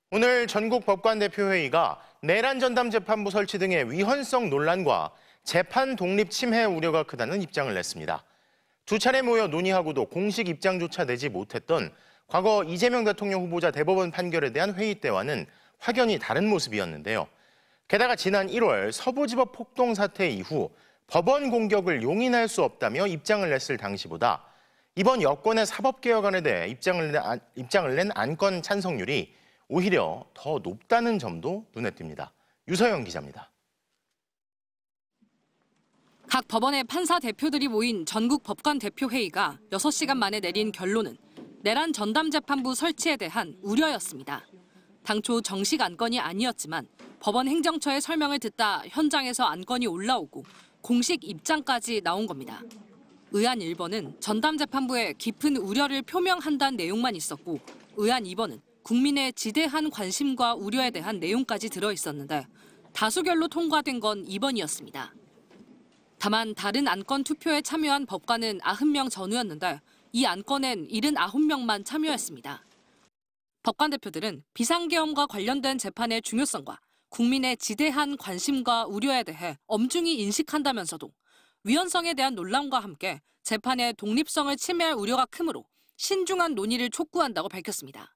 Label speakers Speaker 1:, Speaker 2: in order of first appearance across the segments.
Speaker 1: 오늘 전국 법관대표회의가 내란 전담 재판부 설치 등의 위헌성 논란과 재판 독립 침해 우려가 크다는 입장을 냈습니다. 두 차례 모여 논의하고도 공식 입장조차 내지 못했던 과거 이재명 대통령 후보자 대법원 판결에 대한 회의 때와는 확연히 다른 모습이었는데요. 게다가 지난 1월 서부지법 폭동 사태 이후 법원 공격을 용인할 수 없다며 입장을 냈을 당시보다 이번 여권의 사법개혁안에 대해 입장을 낸 안건 찬성률이 오히려 더 높다는 점도 눈에 띕니다. 유서영 기자입니다.
Speaker 2: 각 법원의 판사 대표들이 모인 전국 법관 대표회의가 6시간 만에 내린 결론은 내란 전담재판부 설치에 대한 우려였습니다. 당초 정식 안건이 아니었지만 법원 행정처의 설명을 듣다 현장에서 안건이 올라오고 공식 입장까지 나온 겁니다. 의안 1번은 전담재판부에 깊은 우려를 표명한다는 내용만 있었고 의안 2번은 국민의 지대한 관심과 우려에 대한 내용까지 들어있었는데 다수결로 통과된 건 2번이었습니다. 다만 다른 안건 투표에 참여한 법관은 90명 전후였는데 이 안건엔 79명만 참여했습니다. 법관 대표들은 비상계엄과 관련된 재판의 중요성과 국민의 지대한 관심과 우려에 대해 엄중히 인식한다면서도 위헌성에 대한 논란과 함께 재판의 독립성을 침해할 우려가 크므로 신중한 논의를 촉구한다고 밝혔습니다.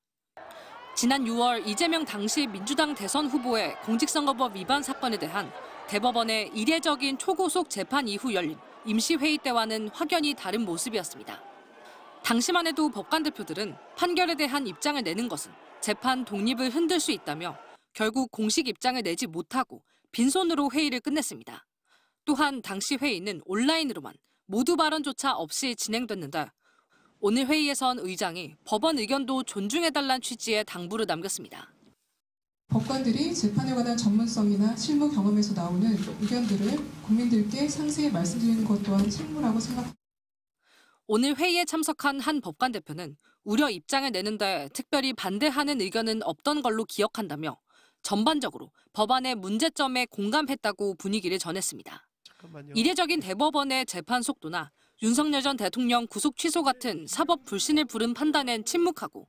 Speaker 2: 지난 6월 이재명 당시 민주당 대선 후보의 공직선거법 위반 사건에 대한 대법원의 이례적인 초고속 재판 이후 열린 임시회의 때와는 확연히 다른 모습이었습니다. 당시만 해도 법관 대표들은 판결에 대한 입장을 내는 것은 재판 독립을 흔들 수 있다며 결국 공식 입장을 내지 못하고 빈손으로 회의를 끝냈습니다. 또한 당시 회의는 온라인으로만 모두 발언조차 없이 진행됐는데 오늘 회의에선 의장이 법원 의견도 존중해달라는 취지의 당부를 남겼습니다.
Speaker 3: 법관들이 재판에 관한 전문성이나 실무 경험에서 나오는 의견들을 국민들께 상세히 말씀드리는 것 또한 책무라고 생각합니다.
Speaker 2: 오늘 회의에 참석한 한 법관 대표는 우려 입장을 내는데 특별히 반대하는 의견은 없던 걸로 기억한다며 전반적으로 법안의 문제점에 공감했다고 분위기를 전했습니다. 이례적인 대법원의 재판 속도나 윤석열 전 대통령 구속 취소 같은 사법 불신을 부른 판단엔 침묵하고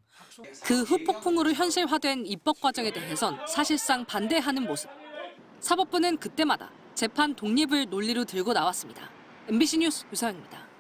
Speaker 2: 그 후폭풍으로 현실화된 입법 과정에 대해선 사실상 반대하는 모습. 사법부는 그때마다 재판 독립을 논리로 들고 나왔습니다. MBC 뉴스 유서영입니다.